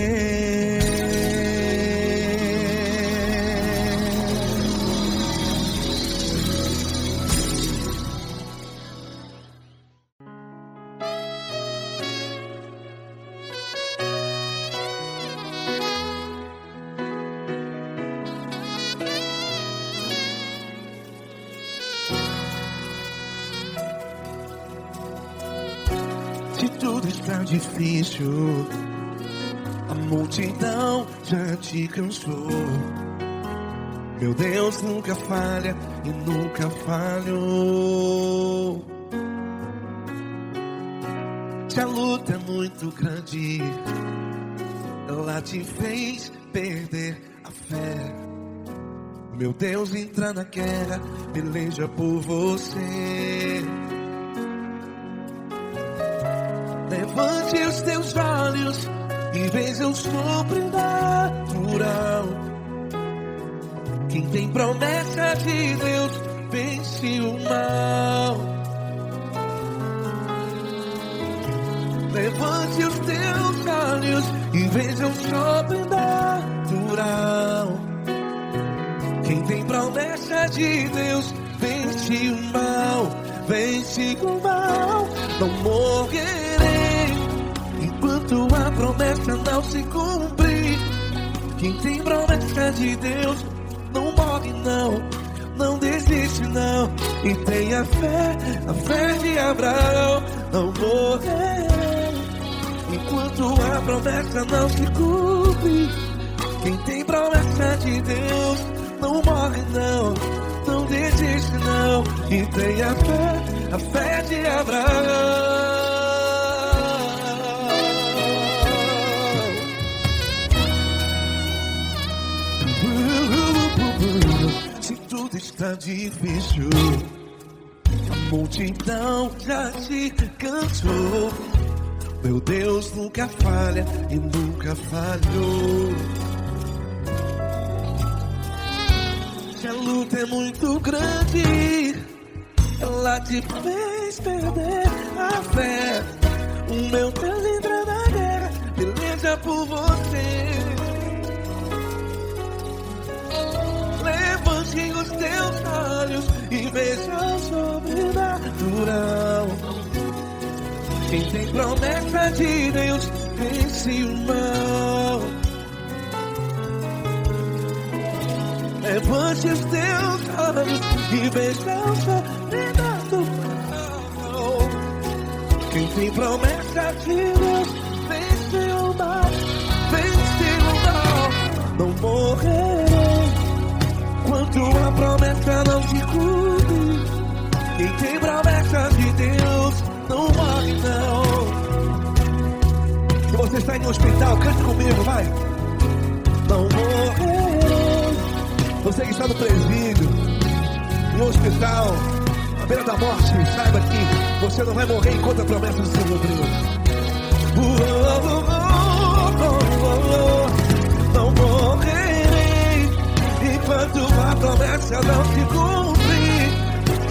Se tudo está difícil, a multidão já te cansou. Meu Deus nunca falha e nunca falhou. Se a luta é muito grande, ela te fez perder a fé. Meu Deus entra na guerra, peleja por você. Levante os teus olhos e veja o sobrenatural. Quem tem promessa de Deus vence o mal. Levante os teus olhos e veja o sobrenatural. Quem tem promessa de Deus vence o mal. Vence o mal. Não morrerei enquanto a promessa não se cumprir. Quem tem promessa de Deus não morre não, não desiste não. E tenha fé, a fé de Abraão. Não morrerei enquanto a promessa não se cumpre. Quem tem promessa de Deus não morre não, não desiste não. E tenha fé, a fé de Abraão. Se tudo está difícil, a multidão já te cansou. Meu Deus nunca falha e nunca falhou. Se a luta é muito grande, ela te fez perder a fé. O meu Deus entra na guerra, peleja por você. Levante os teus olhos e veja o sobrenatural. Quem tem promessa de Deus vence o mal. Levante os teus olhos e veja o sobrenatural. Quem tem promessa de Deus vence o mal. Vence o mal. Não morrerei enquanto a promessa não se cumpre. Quem tem promessa de Deus não morre não. Se você está em um hospital, cante comigo, vai. Não morrerei. Você que está no presídio, no hospital, à beira da morte, saiba que você não vai morrer enquanto a promessa não se cumprir. Não morrerei enquanto a promessa não se cumprir.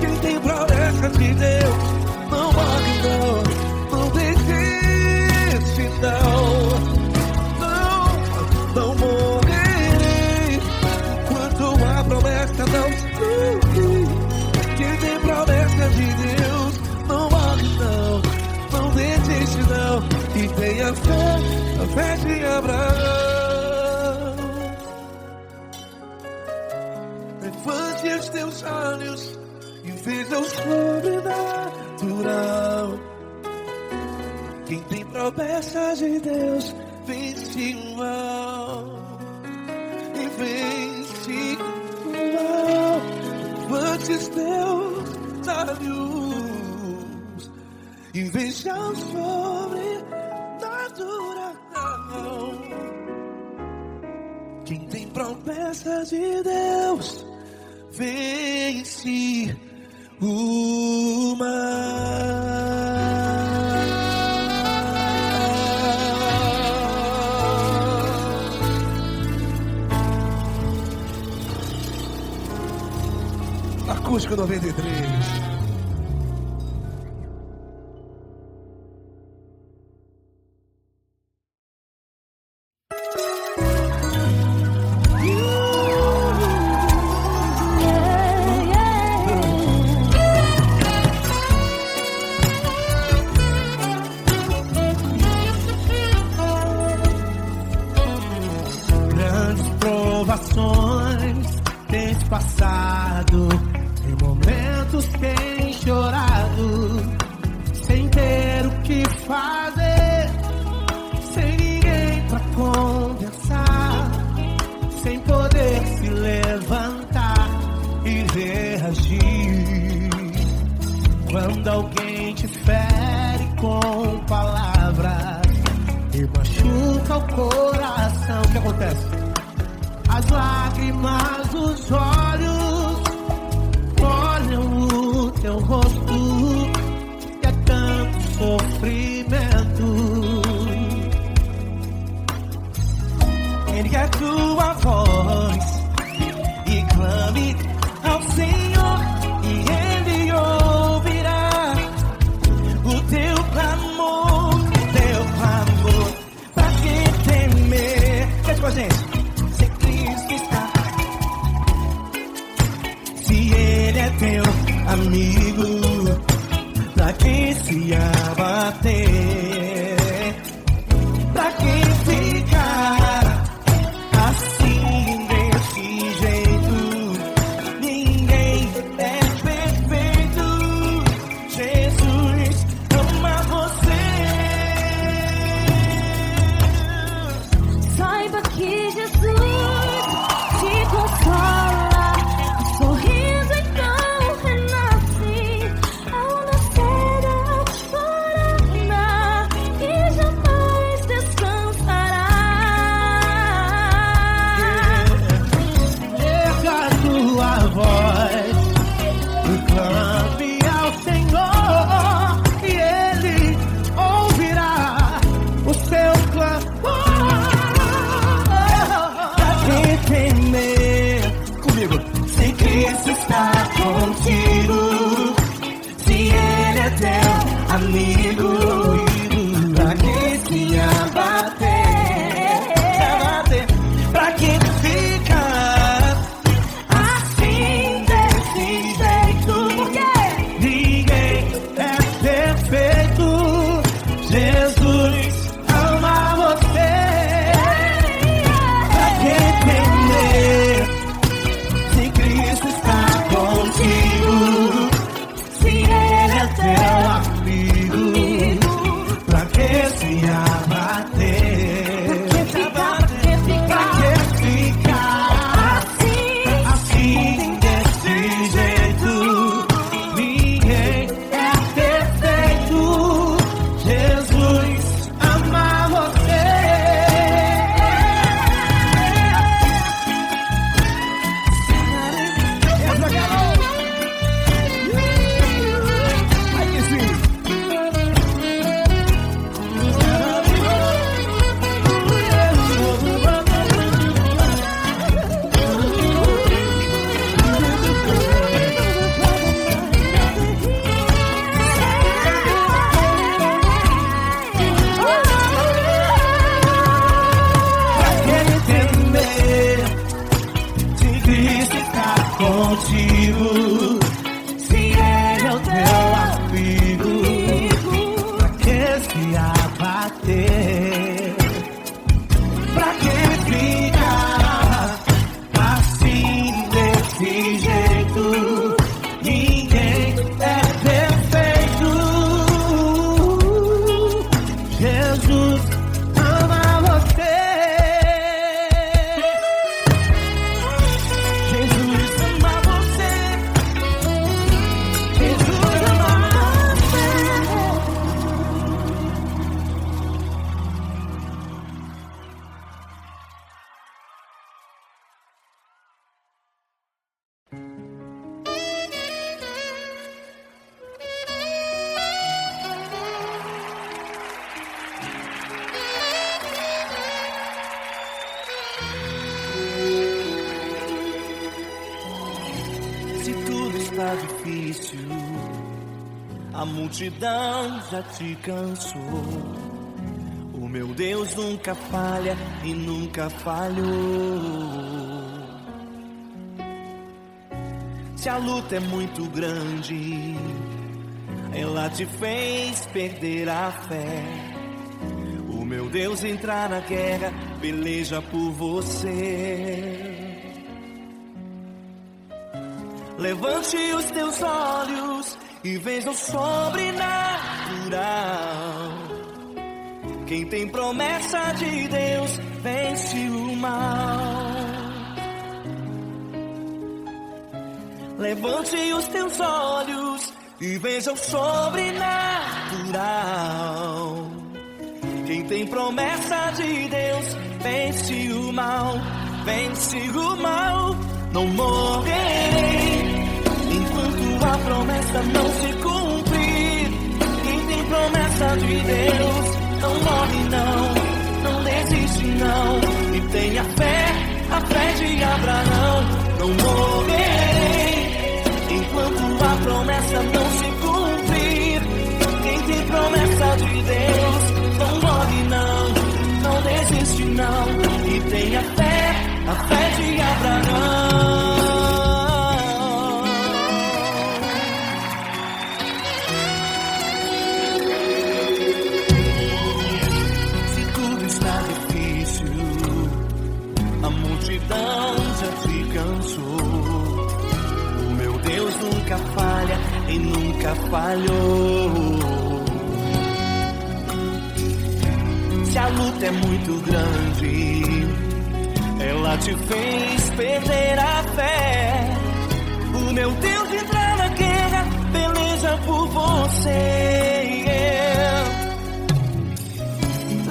Quem tem promessa de Deus não morre não, não desiste não. Não morrerei enquanto a promessa não se cumprir. Quem tem promessa de Deus não morre não, não desiste não. E tenha fé, a fé de Abraão. Levante os teus olhos e veja o sobrenatural. Quem tem promessas de Deus vence o mal. E vence o mal. Antes Deus sábios invejam sobrenatural. Quem tem promessas de Deus vence o mal. Acústico 93. Grandes provações tens passado, em momentos tem chorado, sem ter o que fazer, sem ninguém pra conversar, sem poder se levantar e reagir. Quando alguém te fere com palavras e machuca o coração, o que acontece? As lágrimas dos olhos olham o teu rosto e é tanto sofrimento. Ergue a tua voz e clame ao Senhor e Ele ouvirá o teu clamor, pra que temer? Quer com a gente? Se Cristo está, se Ele é teu amigo, pra que se abater? Pra que ficar assim desse jeito? Ninguém é perfeito. Jesus ama você. Saiba que Jesus te consola, o sorriso então renasce ao nascer da alvorada e jamais descansará. Erga a tua voz e clame ao Senhor e Ele ouvirá o seu clamor. Pra que temer? Comigo. Se Cristo está contigo, se Ele é teu amigo, pra que se abater? Pra que ficar assim desse jeito? Ninguém é perfeito. Jesus ama você. Pra que temer? Se Cristo está contigo, se Ele é teu amigo, pra que se abater? Pra que ficar assim desse jeito? Ninguém é perfeito. Jesus difícil, a multidão já te cansou. O meu Deus nunca falha e nunca falhou. Se a luta é muito grande, ela te fez perder a fé. O meu Deus entrar na guerra, peleja por você. Levante os teus olhos e veja o sobrenatural. Quem tem promessa de Deus vence o mal. Levante os teus olhos e veja o sobrenatural. Quem tem promessa de Deus vence o mal, vence o mal. Não morrerei enquanto a promessa não se cumprir. Quem tem promessa de Deus não morre não desiste não. E tenha fé, a fé de Abraão. Não morrerei enquanto a promessa não se cumprir. Quem tem promessa de Deus não morre não desiste não. E tenha fé, a fé de Abraão. Se tudo está difícil, a multidão já te cansou. O meu Deus nunca falha e nunca falhou. Se a luta é muito grande, ela te fez perder a fé. O meu Deus entrar na guerra, peleja por você.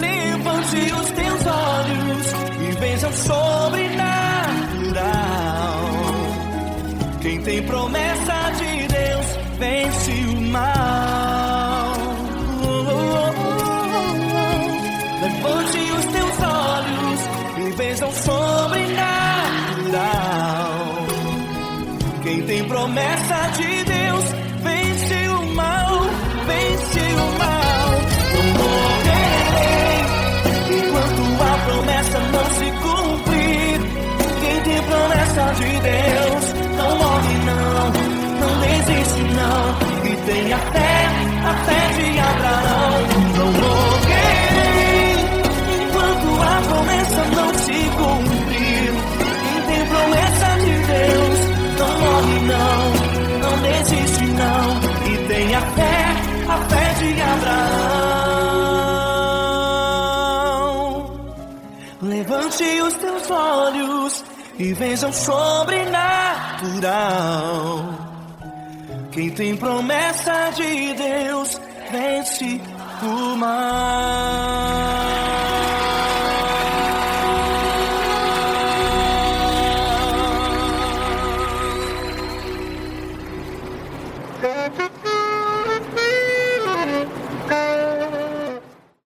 Levante os teus olhos e veja o sobrenatural. Quem tem promessa de Deus vence o mal. Levante os teus olhos e veja o sobrenatural. Quem tem promessa de Deus vence o mal, vence o mal. Não morrerei enquanto a promessa não se cumprir. Quem tem promessa de Deus não morre não desiste não. E tenha fé, a fé de Abraão. Não morrerei enquanto a promessa não se cumprir. Quem tem promessa de Deus não morre não desiste não. E tenha fé, a fé de Abraão. Levante os teus olhos e veja o sobrenatural. Quem tem promessa de Deus vence o mal.